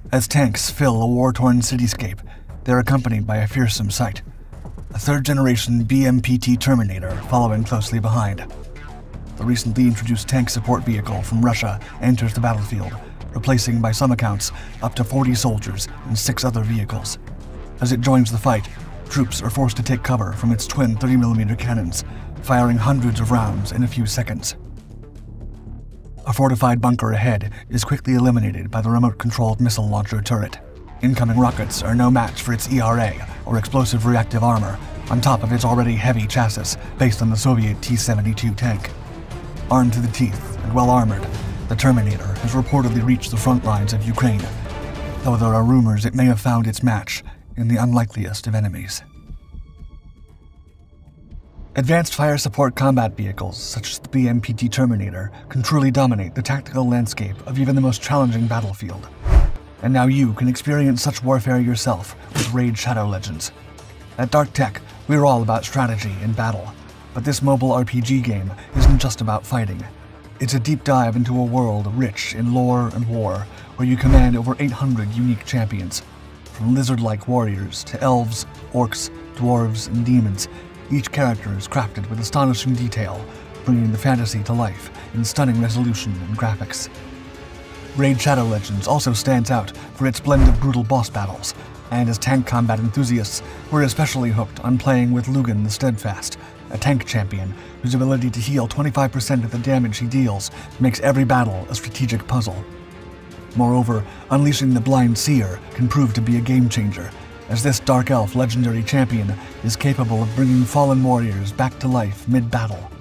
As tanks fill a war-torn cityscape, they're accompanied by a fearsome sight. A third-generation BMPT Terminator following closely behind. The recently introduced tank support vehicle from Russia enters the battlefield, replacing, by some accounts, up to 40 soldiers and 6 other vehicles. As it joins the fight, troops are forced to take cover from its twin 30mm cannons, firing hundreds of rounds in a few seconds. A fortified bunker ahead is quickly eliminated by the remote-controlled missile launcher turret. Incoming rockets are no match for its ERA, or explosive reactive armor, on top of its already heavy chassis based on the Soviet T-72 tank. Armed to the teeth and well-armored, the Terminator has reportedly reached the front lines of Ukraine, though there are rumors it may have found its match in the unlikeliest of enemies. Advanced fire support combat vehicles, such as the BMPT Terminator, can truly dominate the tactical landscape of even the most challenging battlefield. And now you can experience such warfare yourself with Raid Shadow Legends. At Dark Tech, we're all about strategy in battle, but this mobile RPG game isn't just about fighting. It's a deep dive into a world rich in lore and war, where you command over 800 unique champions. From lizard-like warriors to elves, orcs, dwarves, and demons, each character is crafted with astonishing detail, bringing the fantasy to life in stunning resolution and graphics. Raid Shadow Legends also stands out for its blend of brutal boss battles, and as tank combat enthusiasts, we're especially hooked on playing with Lugan the Steadfast, a tank champion whose ability to heal 25% of the damage he deals makes every battle a strategic puzzle. Moreover, unleashing the Blind Seer can prove to be a game-changer, as this Dark Elf legendary champion is capable of bringing fallen warriors back to life mid-battle.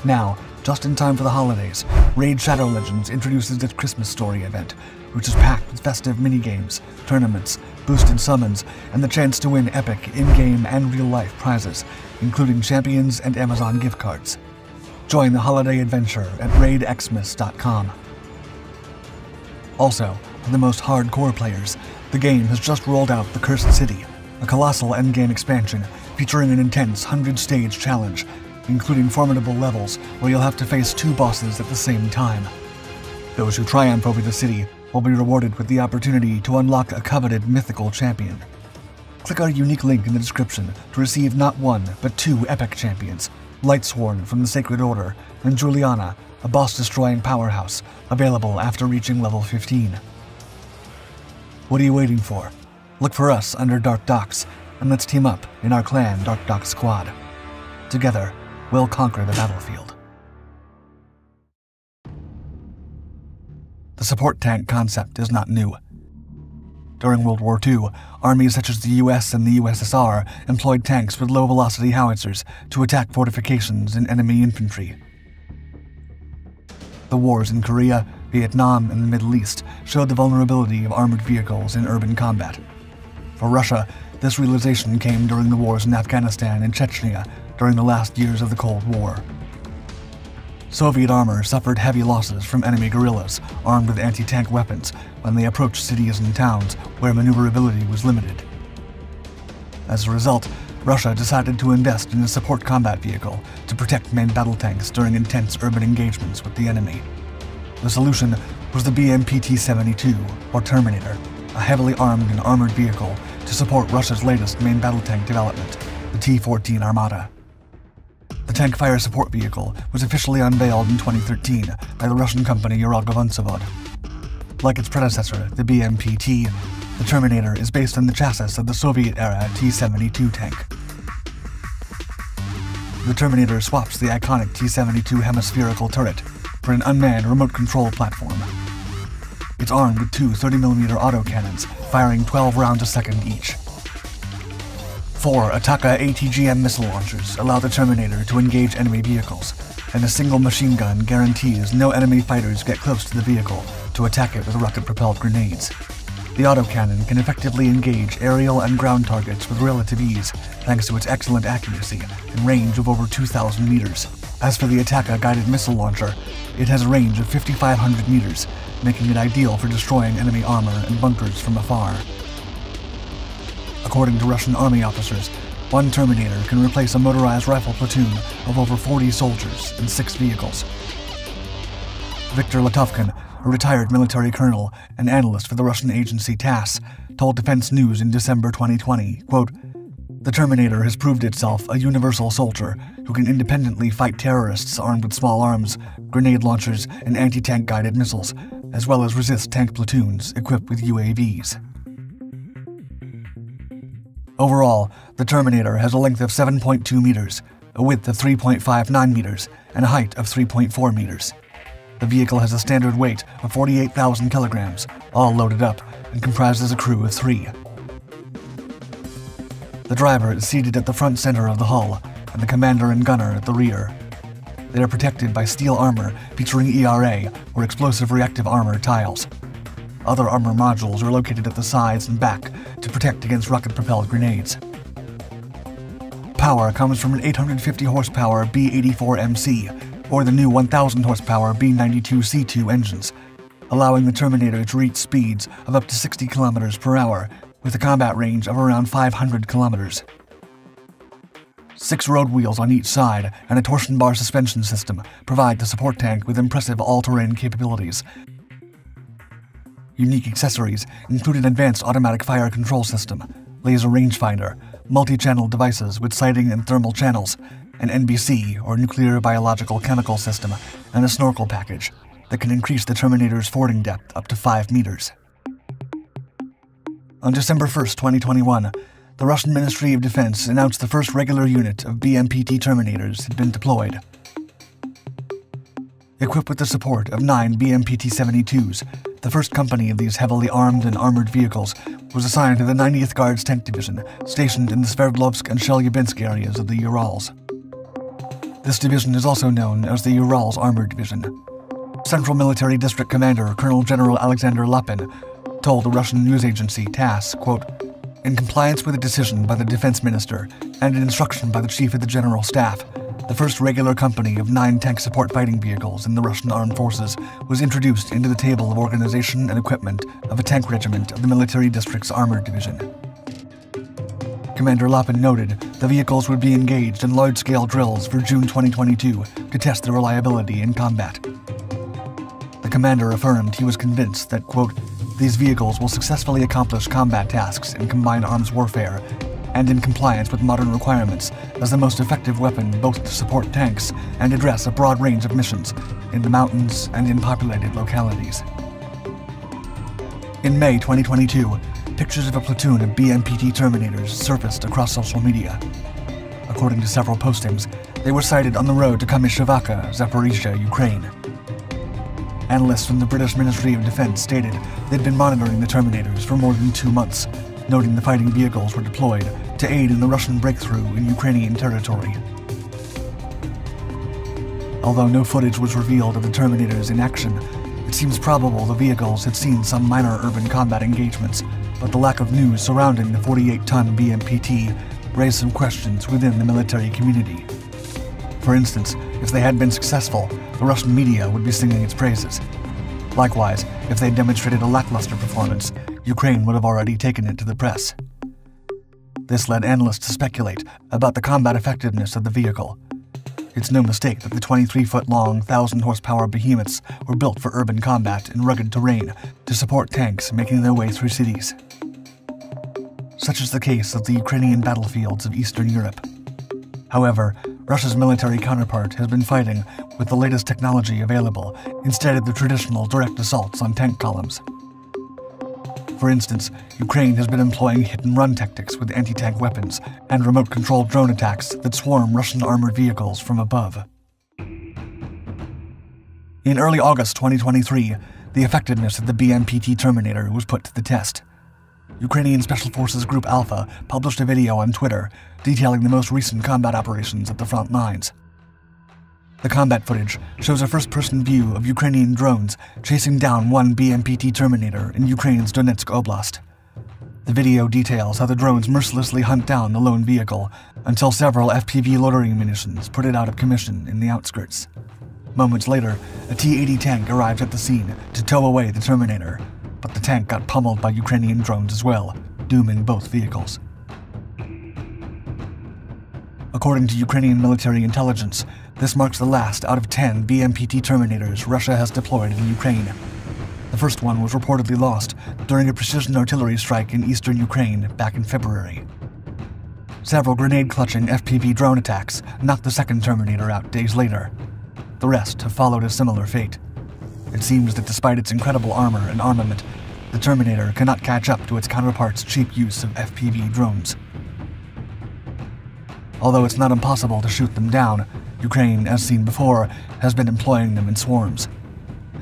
Now, just in time for the holidays, Raid Shadow Legends introduces its Christmas Story event, which is packed with festive minigames, tournaments, boosted summons, and the chance to win epic in-game and real-life prizes, including champions and Amazon gift cards. Join the holiday adventure at raidxmas.com. Also, for the most hardcore players, the game has just rolled out The Cursed City, a colossal endgame expansion featuring an intense 100-stage challenge, including formidable levels where you'll have to face 2 bosses at the same time. Those who triumph over the city will be rewarded with the opportunity to unlock a coveted mythical champion. Click our unique link in the description to receive not 1, but 2 epic champions, Lightsworn from the Sacred Order and Juliana, a boss-destroying powerhouse, available after reaching level 15. What are you waiting for? Look for us under Dark Docks, and let's team up in our clan Dark Dock Squad. Together, we'll conquer the battlefield. The support tank concept is not new. During World War II, armies such as the US and the USSR employed tanks with low-velocity howitzers to attack fortifications and enemy infantry. The wars in Korea, Vietnam, and the Middle East showed the vulnerability of armored vehicles in urban combat. For Russia, this realization came during the wars in Afghanistan and Chechnya during the last years of the Cold War. Soviet armor suffered heavy losses from enemy guerrillas armed with anti-tank weapons when they approached cities and towns where maneuverability was limited. As a result, Russia decided to invest in a support combat vehicle to protect main battle tanks during intense urban engagements with the enemy. The solution was the BMPT-72, or Terminator, a heavily armed and armored vehicle to support Russia's latest main battle tank development, the T-14 Armata. The tank fire support vehicle was officially unveiled in 2013 by the Russian company Uralgovonsavod. Like its predecessor, the BMPT, the Terminator is based on the chassis of the Soviet-era T-72 tank. The Terminator swaps the iconic T-72 hemispherical turret for an unmanned remote-control platform. It's armed with 2 30mm autocannons, firing 12 rounds a second each. 4 Ataka ATGM missile launchers allow the Terminator to engage enemy vehicles, and a single machine gun guarantees no enemy fighters get close to the vehicle to attack it with rocket-propelled grenades. The autocannon can effectively engage aerial and ground targets with relative ease, thanks to its excellent accuracy and range of over 2,000 meters. As for the Ataka guided missile launcher, it has a range of 5,500 meters, making it ideal for destroying enemy armor and bunkers from afar. According to Russian army officers, one Terminator can replace a motorized rifle platoon of over 40 soldiers and 6 vehicles. Viktor Latovkin, a retired military colonel and analyst for the Russian agency TASS, told Defense News in December 2020, quote, "The Terminator has proved itself a universal soldier who can independently fight terrorists armed with small arms, grenade launchers, and anti-tank guided missiles, as well as resist tank platoons equipped with UAVs." Overall, the Terminator has a length of 7.2 meters, a width of 3.59 meters, and a height of 3.4 meters. The vehicle has a standard weight of 48,000 kilograms, all loaded up, and comprises a crew of 3. The driver is seated at the front center of the hull, and the commander and gunner at the rear. They are protected by steel armor featuring ERA, or explosive reactive armor tiles. Other armor modules are located at the sides and back to protect against rocket-propelled grenades. Power comes from an 850 horsepower B-84MC, or the new 1,000 horsepower B-92C2 engines, allowing the Terminator to reach speeds of up to 60 kilometers per hour, with a combat range of around 500 kilometers. 6 road wheels on each side and a torsion bar suspension system provide the support tank with impressive all-terrain capabilities. Unique accessories include an advanced automatic fire control system, laser rangefinder, multi-channel devices with sighting and thermal channels, an NBC or nuclear biological chemical system, and a snorkel package that can increase the Terminator's fording depth up to 5 meters. On December 1st, 2021, the Russian Ministry of Defense announced the first regular unit of BMPT Terminators had been deployed. Equipped with the support of 9 BMPT-72s, the first company of these heavily armed and armored vehicles was assigned to the 90th Guards Tank Division, stationed in the Sverdlovsk and Chelyabinsk areas of the Urals. This division is also known as the Urals Armored Division. Central Military District Commander Colonel General Alexander Lapin told the Russian news agency TASS, quote, "In compliance with a decision by the Defense Minister and an instruction by the Chief of the General Staff, the first regular company of 9 tank support fighting vehicles in the Russian Armed Forces was introduced into the table of organization and equipment of a tank regiment of the Military District's Armored Division." Commander Lapin noted the vehicles would be engaged in large-scale drills for June 2022 to test their reliability in combat. The commander affirmed he was convinced that, quote, "These vehicles will successfully accomplish combat tasks in combined arms warfare and in compliance with modern requirements as the most effective weapon both to support tanks and address a broad range of missions in the mountains and in populated localities." In May 2022, pictures of a platoon of BMPT Terminators surfaced across social media. According to several postings, they were sighted on the road to Kamyshyvaka, Zaporizhzhia, Ukraine. Analysts from the British Ministry of Defense stated they'd been monitoring the Terminators for more than 2 months, noting the fighting vehicles were deployed to aid in the Russian breakthrough in Ukrainian territory. Although no footage was revealed of the Terminators in action, it seems probable the vehicles had seen some minor urban combat engagements, but the lack of news surrounding the 48-ton BMPT raised some questions within the military community. For instance, if they had been successful, the Russian media would be singing its praises. Likewise, if they demonstrated a lackluster performance, Ukraine would have already taken it to the press. This led analysts to speculate about the combat effectiveness of the vehicle. It's no mistake that the 23-foot-long, 1,000-horsepower behemoths were built for urban combat in rugged terrain to support tanks making their way through cities. Such is the case of the Ukrainian battlefields of Eastern Europe. However, Russia's military counterpart has been fighting with the latest technology available instead of the traditional direct assaults on tank columns. For instance, Ukraine has been employing hit-and-run tactics with anti-tank weapons and remote-controlled drone attacks that swarm Russian armored vehicles from above. In early August 2023, the effectiveness of the BMPT Terminator was put to the test. Ukrainian Special Forces Group Alpha published a video on Twitter detailing the most recent combat operations at the front lines. The combat footage shows a first-person view of Ukrainian drones chasing down one BMPT Terminator in Ukraine's Donetsk Oblast. The video details how the drones mercilessly hunt down the lone vehicle until several FPV loitering munitions put it out of commission in the outskirts. Moments later, a T-80 tank arrives at the scene to tow away the Terminator, but the tank got pummeled by Ukrainian drones as well, dooming both vehicles. According to Ukrainian military intelligence, this marks the last out of 10 BMPT Terminators Russia has deployed in Ukraine, The first one was reportedly lost during a precision artillery strike in eastern Ukraine back in February. Several grenade-clutching FPV drone attacks knocked the second Terminator out days later. The rest have followed a similar fate. It seems that despite its incredible armor and armament, the Terminator cannot catch up to its counterpart's cheap use of FPV drones. Although it's not impossible to shoot them down, Ukraine, as seen before, has been employing them in swarms.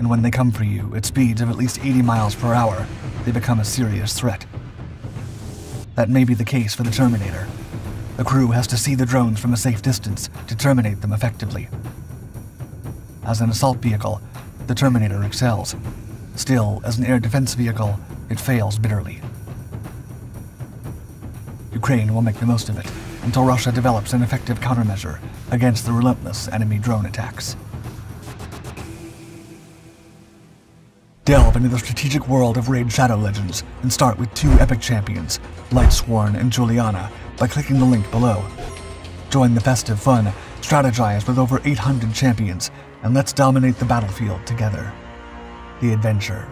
And when they come for you at speeds of at least 80 miles per hour, they become a serious threat. That may be the case for the Terminator. The crew has to see the drones from a safe distance to terminate them effectively. As an assault vehicle, the Terminator excels. Still, as an air defense vehicle, it fails bitterly. Ukraine will make the most of it until Russia develops an effective countermeasure against the relentless enemy drone attacks. Delve into the strategic world of Raid Shadow Legends and start with two epic champions, Lightsworn and Juliana, by clicking the link below. Join the festive fun, strategize with over 800 champions, and let's dominate the battlefield together. The adventure